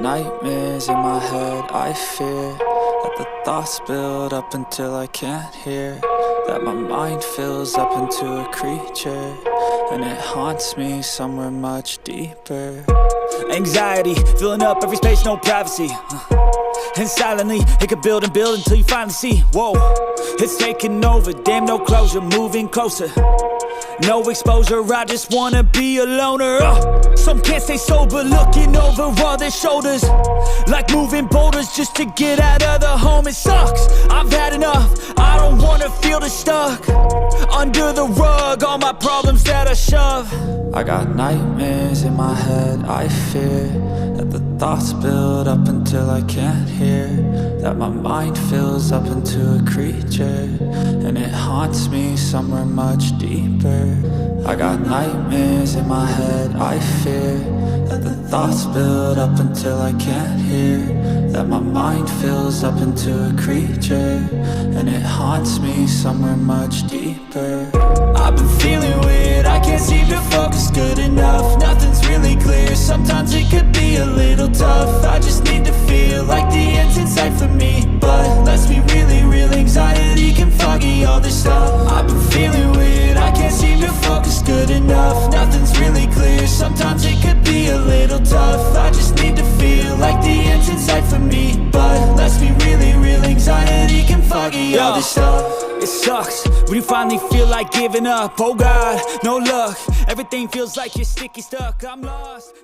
nightmares in my head, I fear that the thoughts build up until I can't hear, that my mind fills up into a creature, and it haunts me somewhere much deeper. Anxiety, filling up every space, no privacy. And silently, it could build and build until you finally see, whoa, it's taking over, damn no closure, moving closer. No exposure, I just wanna be a loner. Some can't stay sober, looking over all their shoulders, like moving boulders just to get out of the home. It sucks, I've had enough, I don't wanna feel the stuck under the rug, all my problems that I shove. I got nightmares in my head, I fear that the thoughts build up until I can't hear, that my mind fills up into a creature, and it haunts me somewhere much deeper. I got nightmares in my head, I fear that the thoughts build up until I can't hear, that my mind fills up into a creature, and it haunts me somewhere much deeper. I've been feeling weird, I can't seem to focus good enough. Nothing's really clear, sometimes it could be a little tough. I just need to feel like the end's in sight for me, but let's be really real, anxiety can foggy all this stuff. I've been feeling weird, I can't seem to focus good enough. Nothing's really clear, sometimes it could be a little tough. I just need to feel like the end's in sight for me, but let's be really real, anxiety can foggy all this stuff. It sucks when you finally feel like giving up. Oh God, no luck, everything feels like you're sticky stuck. I'm lost.